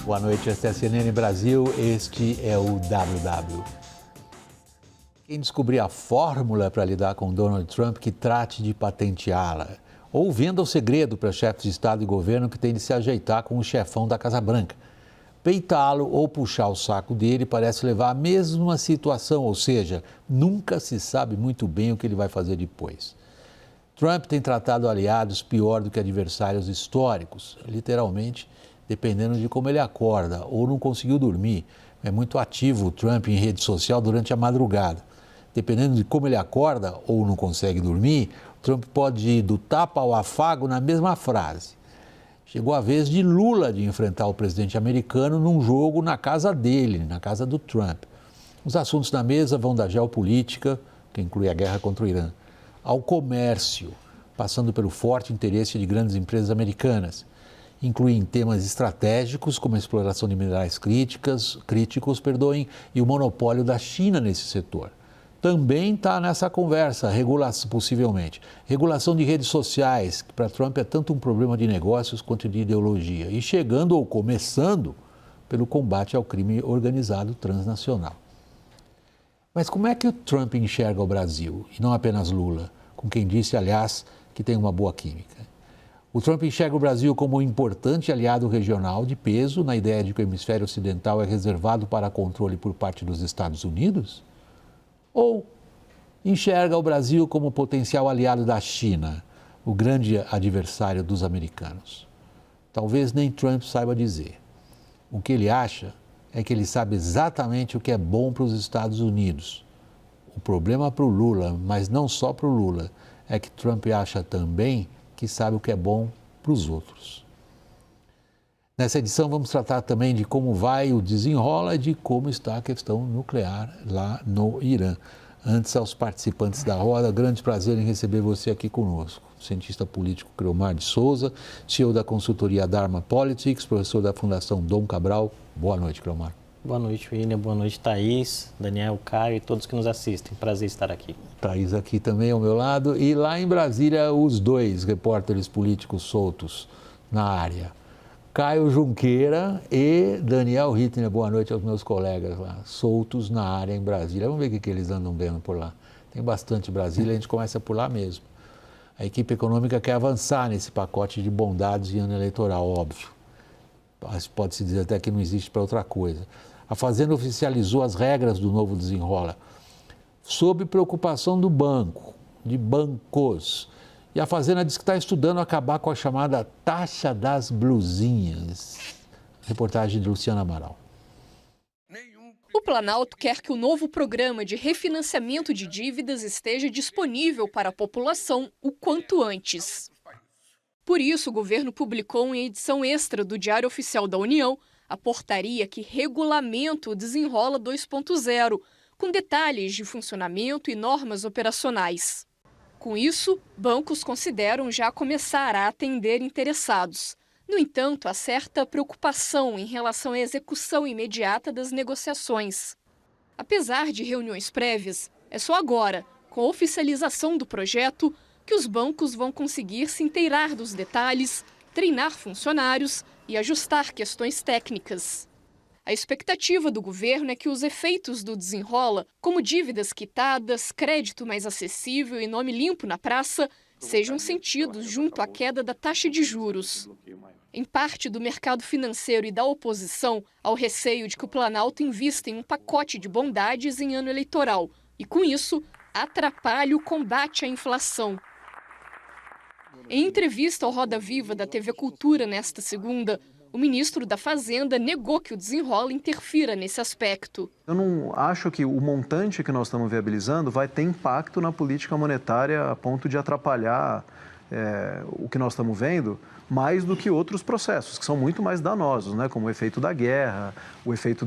Boa noite, esta é a CNN Brasil, este é o WW. Quem descobrir a fórmula para lidar com Donald Trump, que trate de patenteá-la. Ou venda o segredo para chefes de Estado e governo que têm de se ajeitar com o chefão da Casa Branca. Peitá-lo ou puxar o saco dele parece levar à mesma situação, ou seja, nunca se sabe muito bem o que ele vai fazer depois. Trump tem tratado aliados pior do que adversários históricos, literalmente, dependendo de como ele acorda ou não conseguiu dormir. É muito ativo o Trump em rede social durante a madrugada. Dependendo de como ele acorda ou não consegue dormir, Trump pode ir do tapa ao afago na mesma frase. Chegou a vez de Lula de enfrentar o presidente americano num jogo na casa dele, na casa do Trump. Os assuntos na mesa vão da geopolítica, que inclui a guerra contra o Irã, ao comércio, passando pelo forte interesse de grandes empresas americanas. Incluem temas estratégicos, como a exploração de minerais críticos, e o monopólio da China nesse setor. Também está nessa conversa, possivelmente, regulação de redes sociais, que para Trump é tanto um problema de negócios quanto de ideologia, e chegando ou começando pelo combate ao crime organizado transnacional. Mas como é que o Trump enxerga o Brasil, e não apenas Lula, com quem disse, aliás, que tem uma boa química? O Trump enxerga o Brasil como um importante aliado regional de peso na ideia de que o hemisfério ocidental é reservado para controle por parte dos Estados Unidos? Ou enxerga o Brasil como potencial aliado da China, o grande adversário dos americanos? Talvez nem Trump saiba dizer. O que ele acha é que ele sabe exatamente o que é bom para os Estados Unidos. O problema para o Lula, mas não só para o Lula, é que Trump acha também que sabe o que é bom para os outros. Nessa edição vamos tratar também de como vai o desenrola e de como está a questão nuclear lá no Irã. Antes, aos participantes da roda, grande prazer em receber você aqui conosco. Cientista político Cleomar de Souza, CEO da consultoria Dharma Politics, professor da Fundação Dom Cabral. Boa noite, Cleomar. Boa noite, William. Boa noite, Thaís, Daniel, Caio e todos que nos assistem. Prazer estar aqui. Thaís aqui também ao meu lado. E lá em Brasília, os dois repórteres políticos soltos na área. Caio Junqueira e Daniel Rittner. Boa noite aos meus colegas lá, soltos na área em Brasília. Vamos ver o que eles andam vendo por lá. Tem bastante Brasília, a gente começa por lá mesmo. A equipe econômica quer avançar nesse pacote de bondades em ano eleitoral, óbvio. Pode-se dizer até que não existe para outra coisa. A Fazenda oficializou as regras do novo desenrola, sob preocupação do banco, de bancos. E a Fazenda diz que está estudando acabar com a chamada taxa das blusinhas. Reportagem de Luciana Amaral. O Planalto quer que o novo programa de refinanciamento de dívidas esteja disponível para a população o quanto antes. Por isso, o governo publicou em edição extra do Diário Oficial da União a portaria que regulamenta o Desenrola 2.0, com detalhes de funcionamento e normas operacionais. Com isso, bancos consideram já começar a atender interessados. No entanto, há certa preocupação em relação à execução imediata das negociações. Apesar de reuniões prévias, é só agora, com a oficialização do projeto, que os bancos vão conseguir se inteirar dos detalhes, treinar funcionários e ajustar questões técnicas. A expectativa do governo é que os efeitos do desenrola, como dívidas quitadas, crédito mais acessível e nome limpo na praça, sejam sentidos junto à queda da taxa de juros. Em parte do mercado financeiro e da oposição, há o receio de que o Planalto invista em um pacote de bondades em ano eleitoral e, com isso, atrapalhe o combate à inflação. Em entrevista ao Roda Viva da TV Cultura nesta segunda, o ministro da Fazenda negou que o desenrola interfira nesse aspecto. Eu não acho que o montante que nós estamos viabilizando vai ter impacto na política monetária a ponto de atrapalhar o que nós estamos vendo, mais do que outros processos, que são muito mais danosos, né? Como o efeito da guerra, o efeito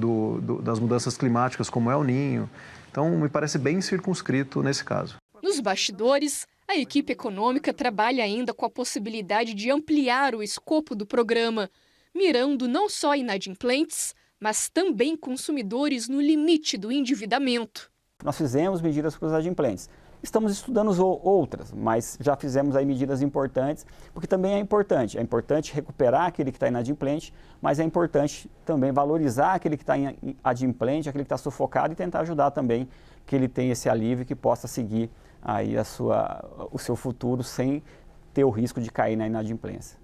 das mudanças climáticas, como é o El Niño. Então, me parece bem circunscrito nesse caso. Nos bastidores, a equipe econômica trabalha ainda com a possibilidade de ampliar o escopo do programa, mirando não só inadimplentes, mas também consumidores no limite do endividamento. Nós fizemos medidas para os adimplentes. Estamos estudando outras, mas já fizemos aí medidas importantes, porque também é importante recuperar aquele que está inadimplente, mas é importante também valorizar aquele que está adimplente, aquele que está sufocado e tentar ajudar também que ele tenha esse alívio e que possa seguir aí o seu futuro sem ter o risco de cair na inadimplência.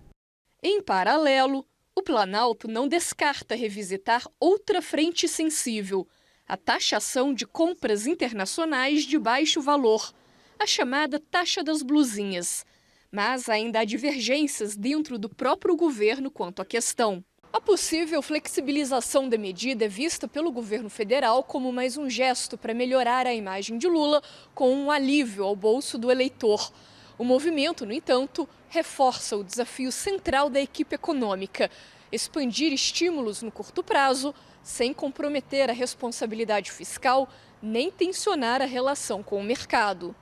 Em paralelo, o Planalto não descarta revisitar outra frente sensível, a taxação de compras internacionais de baixo valor, a chamada taxa das blusinhas. Mas ainda há divergências dentro do próprio governo quanto à questão. A possível flexibilização da medida é vista pelo governo federal como mais um gesto para melhorar a imagem de Lula, com um alívio ao bolso do eleitor. O movimento, no entanto, reforça o desafio central da equipe econômica: expandir estímulos no curto prazo, sem comprometer a responsabilidade fiscal nem tensionar a relação com o mercado.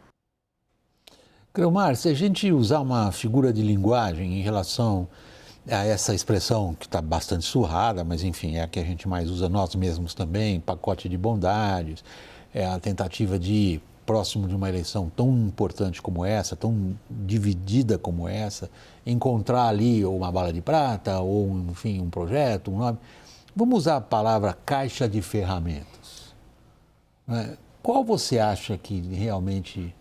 Creomar, se a gente usar uma figura de linguagem em relação a essa expressão que está bastante surrada, mas enfim, é a que a gente mais usa nós mesmos também, pacote de bondades, é a tentativa de, próximo de uma eleição tão importante como essa, tão dividida como essa, encontrar ali uma bala de prata ou, enfim, um projeto, um nome. Vamos usar a palavra caixa de ferramentas. Qual você acha que realmente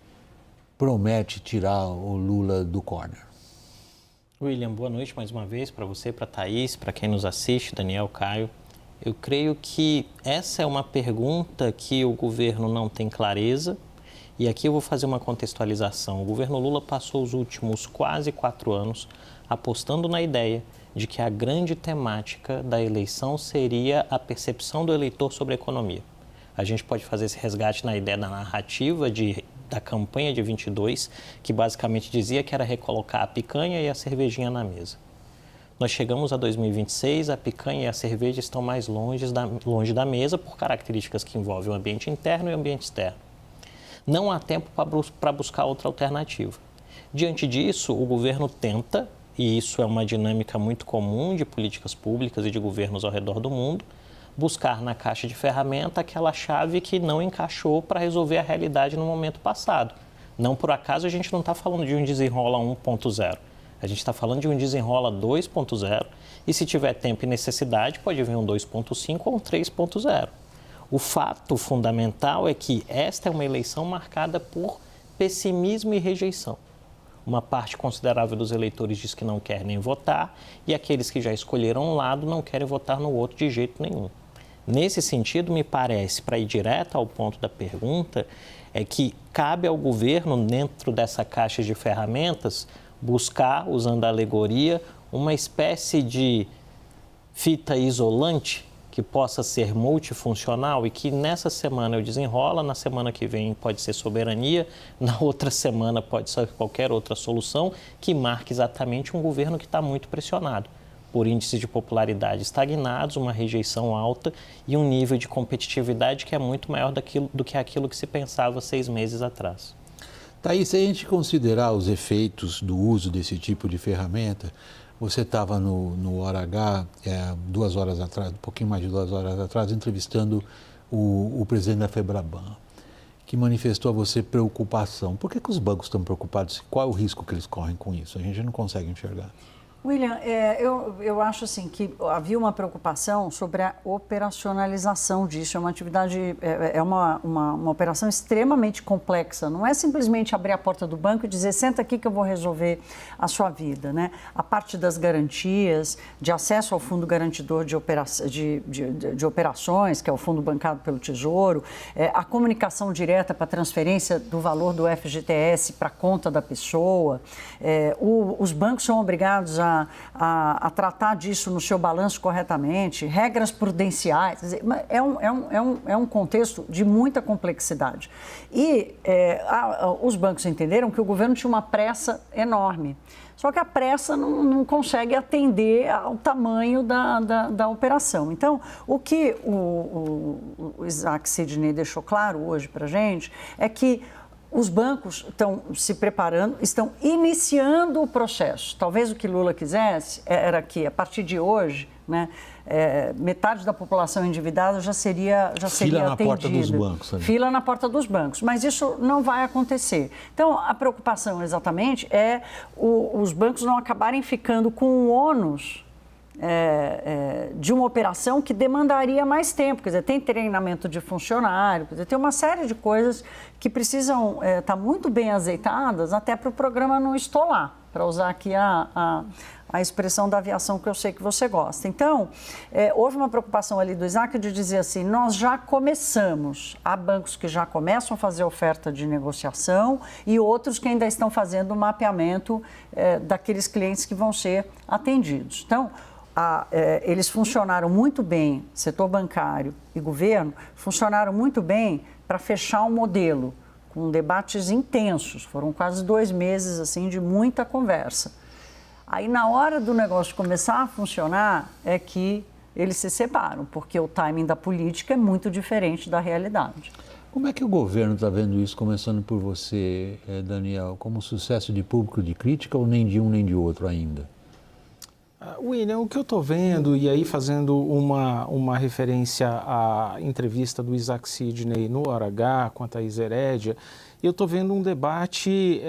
promete tirar o Lula do corner? William, boa noite mais uma vez para você, para a Thaís, para quem nos assiste, Daniel, Caio. Eu creio que essa é uma pergunta que o governo não tem clareza. E aqui eu vou fazer uma contextualização. O governo Lula passou os últimos quase 4 anos apostando na ideia de que a grande temática da eleição seria a percepção do eleitor sobre a economia. A gente pode fazer esse resgate na ideia da narrativa da campanha de 22, que basicamente dizia que era recolocar a picanha e a cervejinha na mesa. Nós chegamos a 2026, a picanha e a cerveja estão mais longe da mesa por características que envolvem o ambiente interno e o ambiente externo. Não há tempo para buscar outra alternativa. Diante disso, o governo tenta, e isso é uma dinâmica muito comum de políticas públicas e de governos ao redor do mundo, buscar na caixa de ferramenta aquela chave que não encaixou para resolver a realidade no momento passado. Não por acaso a gente não está falando de um desenrola 1.0, a gente está falando de um desenrola 2.0 e se tiver tempo e necessidade pode vir um 2.5 ou um 3.0. O fato fundamental é que esta é uma eleição marcada por pessimismo e rejeição. Uma parte considerável dos eleitores diz que não quer nem votar e aqueles que já escolheram um lado não querem votar no outro de jeito nenhum. Nesse sentido, me parece, para ir direto ao ponto da pergunta, é que cabe ao governo, dentro dessa caixa de ferramentas, buscar, usando a alegoria, uma espécie de fita isolante que possa ser multifuncional e que nessa semana eu desenrola, na semana que vem pode ser soberania, na outra semana pode ser qualquer outra solução que marque exatamente um governo que está muito pressionado por índices de popularidade estagnados, uma rejeição alta e um nível de competitividade que é muito maior do que aquilo que se pensava 6 meses atrás. Thaís, se a gente considerar os efeitos do uso desse tipo de ferramenta, você estava no Hora H, 2 horas atrás, um pouquinho mais de 2 horas atrás, entrevistando o presidente da FEBRABAN, que manifestou a você preocupação. Por que os bancos estão preocupados? Qual é o risco que eles correm com isso? A gente não consegue enxergar. William, eu acho assim que havia uma preocupação sobre a operacionalização disso. É uma atividade, uma operação extremamente complexa. Não é simplesmente abrir a porta do banco e dizer, senta aqui que eu vou resolver a sua vida, né? A parte das garantias, de acesso ao fundo garantidor de operações, que é o fundo bancado pelo Tesouro, a comunicação direta para transferência do valor do FGTS para a conta da pessoa. Os bancos são obrigados a tratar disso no seu balanço corretamente, regras prudenciais, é um contexto de muita complexidade. E os bancos entenderam que o governo tinha uma pressa enorme, só que a pressa não consegue atender ao tamanho da operação. Então, o que o Isaac Sidney deixou claro hoje para a gente é que Os bancos estão se preparando, estão iniciando o processo. Talvez o que Lula quisesse era que, a partir de hoje, né, metade da população endividada já seria Fila na atendida. porta dos bancos. Né? Fila na porta dos bancos. Mas isso não vai acontecer. Então, a preocupação exatamente é os bancos não acabarem ficando com o ônus de uma operação que demandaria mais tempo. Quer dizer, tem treinamento de funcionário, quer dizer, tem uma série de coisas que precisam estar muito bem azeitadas até para o programa não estolar, para usar aqui a expressão da aviação que eu sei que você gosta. Então, houve uma preocupação ali do Isaac de dizer assim, nós já começamos, há bancos que já começam a fazer oferta de negociação e outros que ainda estão fazendo o mapeamento daqueles clientes que vão ser atendidos. Então, eles funcionaram muito bem, setor bancário e governo, funcionaram muito bem para fechar um modelo, com debates intensos, foram quase 2 meses assim, de muita conversa. Aí, na hora do negócio começar a funcionar, é que eles se separam, porque o timing da política é muito diferente da realidade. Como é que o governo está vendo isso, começando por você, Daniel, como sucesso de público de crítica ou nem de um nem de outro ainda? William, o que eu estou vendo, e aí fazendo uma referência à entrevista do Isaac Sidney no Hora H com a Thaís Herédia, eu estou vendo um debate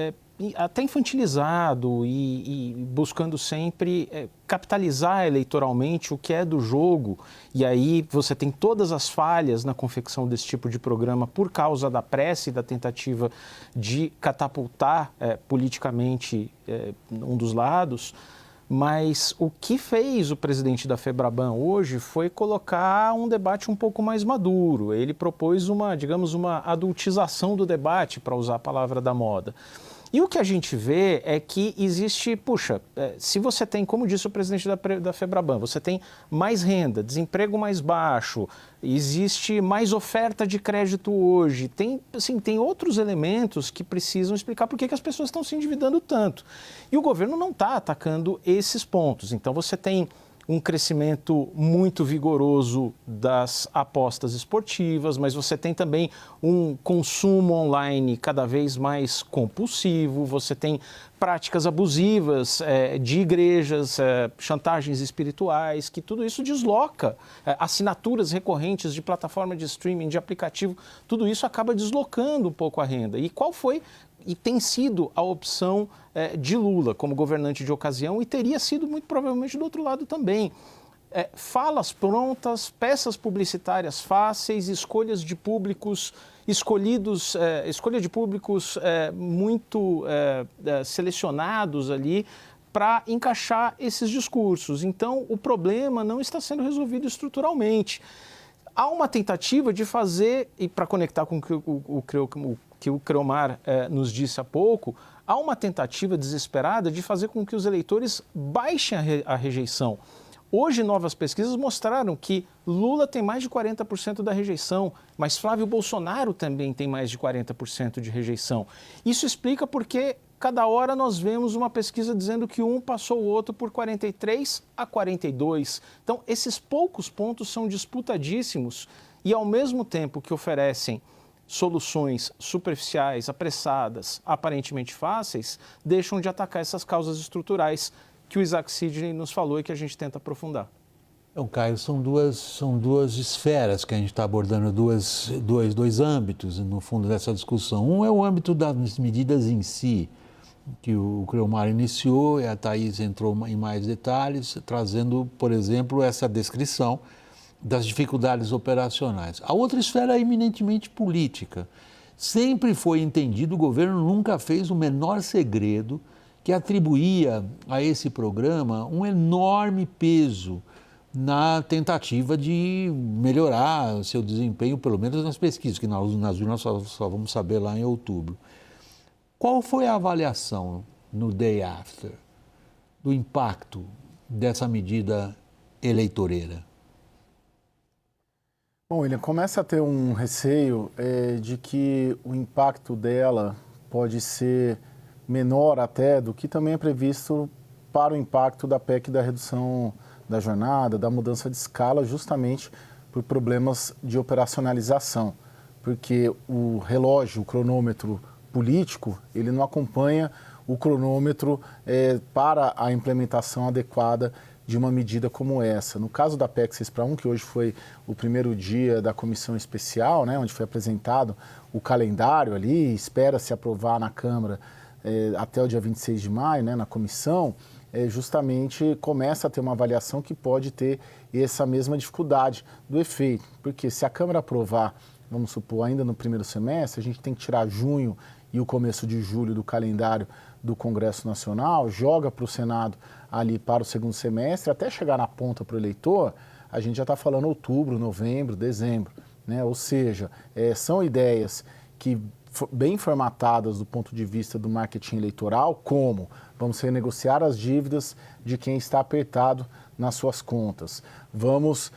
até infantilizado e buscando sempre capitalizar eleitoralmente o que é do jogo. E aí você tem todas as falhas na confecção desse tipo de programa por causa da pressa e da tentativa de catapultar politicamente um dos lados. Mas o que fez o presidente da FEBRABAN hoje foi colocar um debate um pouco mais maduro. Ele propôs uma adultização do debate, para usar a palavra da moda. E o que a gente vê é que existe, se você tem, como disse o presidente da FEBRABAN, você tem mais renda, desemprego mais baixo, existe mais oferta de crédito hoje, tem outros elementos que precisam explicar por que as pessoas estão se endividando tanto. E o governo não está atacando esses pontos. Então você tem um crescimento muito vigoroso das apostas esportivas, mas você tem também um consumo online cada vez mais compulsivo, você tem práticas abusivas de igrejas, chantagens espirituais, que tudo isso desloca, assinaturas recorrentes de plataforma de streaming, de aplicativo, tudo isso acaba deslocando um pouco a renda. E qual foi e tem sido a opção de Lula como governante de ocasião e teria sido muito provavelmente do outro lado também. Falas prontas, peças publicitárias fáceis, escolhas de públicos escolhidos, escolha de públicos muito selecionados ali para encaixar esses discursos. Então, o problema não está sendo resolvido estruturalmente. Há uma tentativa de fazer, e para conectar com o que o Creomar nos disse há pouco, há uma tentativa desesperada de fazer com que os eleitores baixem a rejeição. Hoje, novas pesquisas mostraram que Lula tem mais de 40% da rejeição, mas Flávio Bolsonaro também tem mais de 40% de rejeição. Isso explica porque cada hora nós vemos uma pesquisa dizendo que um passou o outro por 43 a 42. Então, esses poucos pontos são disputadíssimos e, ao mesmo tempo que oferecem soluções superficiais, apressadas, aparentemente fáceis, deixam de atacar essas causas estruturais que o Isaac Sidney nos falou e que a gente tenta aprofundar. Então, Caio, são duas esferas que a gente está abordando, dois âmbitos, no fundo, dessa discussão. Um é o âmbito das medidas em si, que o Creomar iniciou, e a Thaís entrou em mais detalhes, trazendo, por exemplo, essa descrição das dificuldades operacionais. A outra esfera é eminentemente política. Sempre foi entendido, o governo nunca fez o menor segredo que atribuía a esse programa um enorme peso na tentativa de melhorar o seu desempenho, pelo menos nas pesquisas, que nas urnas só vamos saber lá em outubro. Qual foi a avaliação no day after do impacto dessa medida eleitoreira? Bom, ele começa a ter um receio de que o impacto dela pode ser menor até do que também é previsto para o impacto da PEC da redução da jornada, da mudança de escala, justamente por problemas de operacionalização, porque o relógio, o cronômetro político, ele não acompanha o cronômetro para a implementação adequada de uma medida como essa. No caso da PEC 6x1, que hoje foi o primeiro dia da comissão especial, né, onde foi apresentado o calendário ali, espera-se aprovar na Câmara até o dia 26 de maio, né, na comissão, justamente começa a ter uma avaliação que pode ter essa mesma dificuldade do efeito. Porque se a Câmara aprovar, vamos supor, ainda no primeiro semestre, a gente tem que tirar junho e o começo de julho do calendário do Congresso Nacional, joga para o Senado ali para o segundo semestre, até chegar na ponta para o eleitor, a gente já está falando outubro, novembro, dezembro, né? Ou seja, são ideias que, bem formatadas do ponto de vista do marketing eleitoral, como vamos renegociar as dívidas de quem está apertado nas suas contas, vamos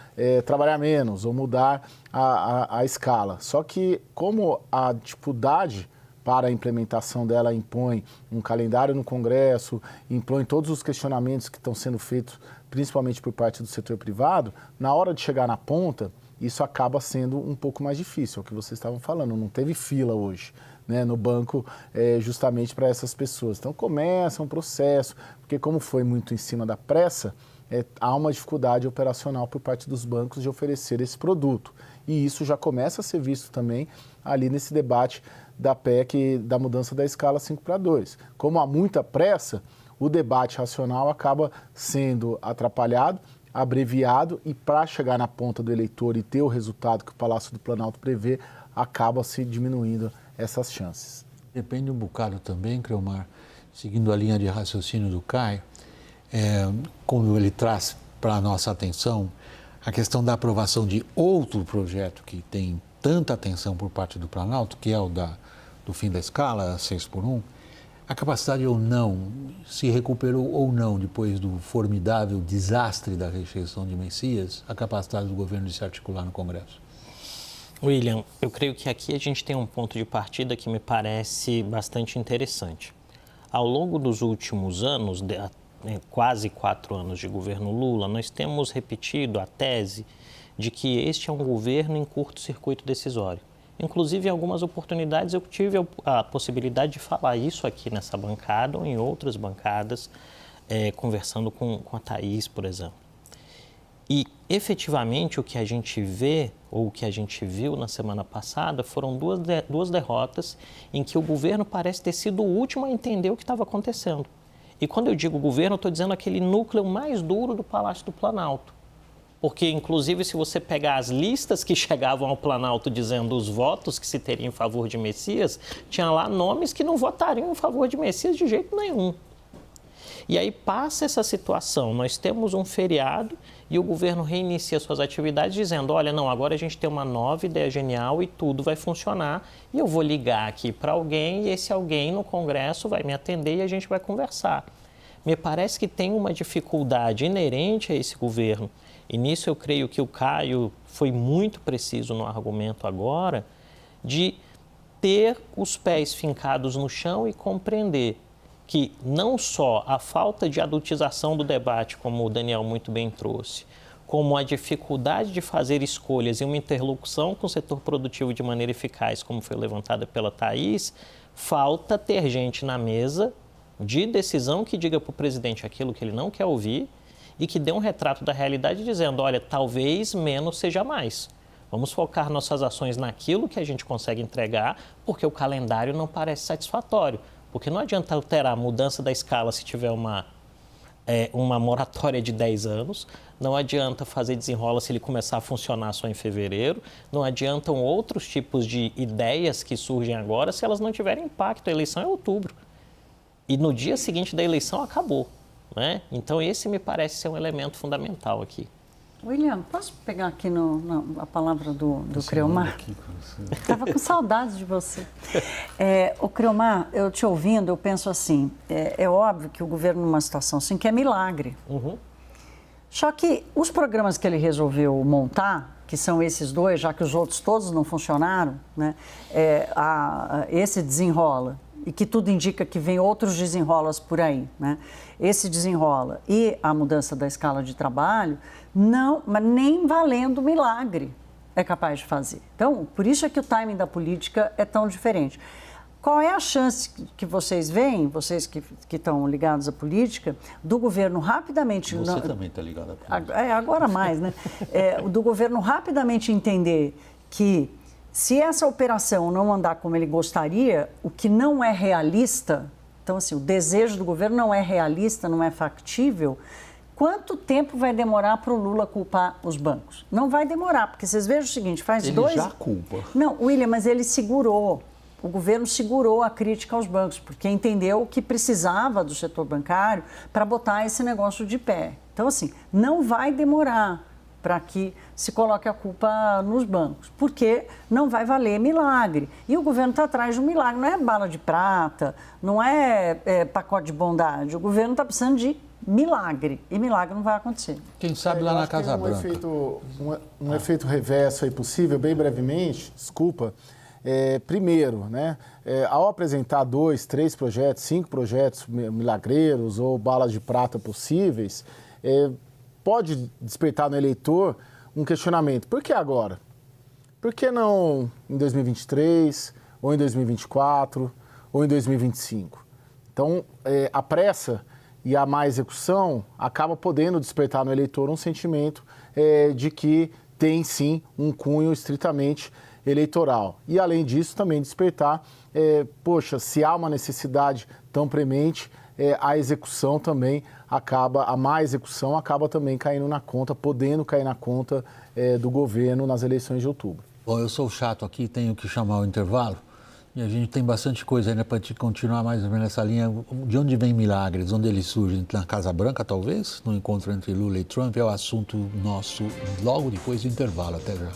trabalhar menos ou mudar a escala. Só que como a dificuldade para a implementação dela impõe um calendário no Congresso, impõe todos os questionamentos que estão sendo feitos, principalmente por parte do setor privado, na hora de chegar na ponta, isso acaba sendo um pouco mais difícil, é o que vocês estavam falando, não teve fila hoje, né, no banco justamente para essas pessoas. Então começa um processo, porque como foi muito em cima da pressa, há uma dificuldade operacional por parte dos bancos de oferecer esse produto. E isso já começa a ser visto também ali nesse debate da PEC da mudança da escala 5x2. Como há muita pressa, o debate racional acaba sendo atrapalhado, abreviado e para chegar na ponta do eleitor e ter o resultado que o Palácio do Planalto prevê, acaba se diminuindo essas chances. Depende um bocado também, Creomar, seguindo a linha de raciocínio do Caio, como ele traz para a nossa atenção a questão da aprovação de outro projeto que tem tanta atenção por parte do Planalto, que é o do fim da escala, 6x1, a capacidade ou não, se recuperou ou não depois do formidável desastre da rejeição de Messias, a capacidade do governo de se articular no Congresso? William, eu creio que aqui a gente tem um ponto de partida que me parece bastante interessante. Ao longo dos últimos anos, quase 4 anos de governo Lula, nós temos repetido a tese de que este é um governo em curto-circuito decisório. Inclusive, em algumas oportunidades eu tive a possibilidade de falar isso aqui nessa bancada ou em outras bancadas, conversando com a Thaís, por exemplo. E, efetivamente, o que a gente vê, ou o que a gente viu na semana passada, foram duas derrotas em que o governo parece ter sido o último a entender o que estava acontecendo. E quando eu digo governo, eu estou dizendo aquele núcleo mais duro do Palácio do Planalto. Porque, inclusive, se você pegar as listas que chegavam ao Planalto dizendo os votos que se teriam em favor de Messias, tinha lá nomes que não votariam em favor de Messias de jeito nenhum. E aí passa essa situação, nós temos um feriado e o governo reinicia suas atividades dizendo, olha, não, agora a gente tem uma nova ideia genial e tudo vai funcionar e eu vou ligar aqui para alguém e esse alguém no Congresso vai me atender e a gente vai conversar. Me parece que tem uma dificuldade inerente a esse governo. E nisso eu creio que o Caio foi muito preciso no argumento agora de ter os pés fincados no chão e compreender que não só a falta de adultização do debate, como o Daniel muito bem trouxe, como a dificuldade de fazer escolhas e uma interlocução com o setor produtivo de maneira eficaz, como foi levantada pela Thaís, falta ter gente na mesa de decisão que diga para o presidente aquilo que ele não quer ouvir e que dê um retrato da realidade dizendo, olha, talvez menos seja mais. Vamos focar nossas ações naquilo que a gente consegue entregar, porque o calendário não parece satisfatório. Porque não adianta alterar a mudança da escala se tiver uma moratória de 10 anos, não adianta fazer desenrola se ele começar a funcionar só em fevereiro, não adiantam outros tipos de ideias que surgem agora se elas não tiverem impacto. A eleição é em outubro. E no dia seguinte da eleição acabou. Né? Então esse me parece ser um elemento fundamental aqui. William, posso pegar aqui a palavra do Creomar? Estava com saudades de você. O Creomar, eu te ouvindo, eu penso assim, é óbvio que o governo numa situação assim quer milagre. Uhum. Só que os programas que ele resolveu montar, que são esses dois, já que os outros todos não funcionaram, né? Esse desenrola, e que tudo indica que vem outros desenrolas por aí, né? Esse desenrola e a mudança da escala de trabalho, não, mas nem valendo milagre é capaz de fazer. Então, por isso é que o timing da política é tão diferente. Qual é a chance que vocês veem, vocês que estão ligados à política, do governo rapidamente... Você também está ligado à política. Agora mais, né? Do governo rapidamente entender que se essa operação não andar como ele gostaria, o que não é realista, então assim, o desejo do governo não é realista, não é factível, quanto tempo vai demorar para o Lula culpar os bancos? Não vai demorar, porque vocês vejam o seguinte, Ele já culpa. Não, William, mas ele segurou. O governo segurou a crítica aos bancos, porque entendeu que precisava do setor bancário para botar esse negócio de pé. Então, assim, não vai demorar para que se coloque a culpa nos bancos, porque não vai valer milagre. E o governo está atrás de um milagre, não é bala de prata, não é pacote de bondade. O governo está precisando de milagre, e milagre não vai acontecer. Quem sabe lá na Casa Branca. Um efeito reverso aí possível, bem brevemente, desculpa. Primeiro, né, ao apresentar 2, 3 projetos, 5 projetos milagreiros ou balas de prata possíveis, pode despertar no eleitor um questionamento. Por que agora? Por que não em 2023, ou em 2024, ou em 2025? Então, a pressa e a má execução acaba podendo despertar no eleitor um sentimento de que tem, sim, um cunho estritamente eleitoral. E, além disso, também despertar, poxa, se há uma necessidade tão premente, a execução também a má execução acaba também caindo na conta, podendo cair na conta do governo nas eleições de outubro. Bom, eu sou chato aqui, tenho que chamar o intervalo. E a gente tem bastante coisa ainda para continuar mais ou menos nessa linha. De onde vem milagres? Onde eles surgem? Na Casa Branca, talvez? No encontro entre Lula e Trump? É o assunto nosso logo depois do intervalo. Até já.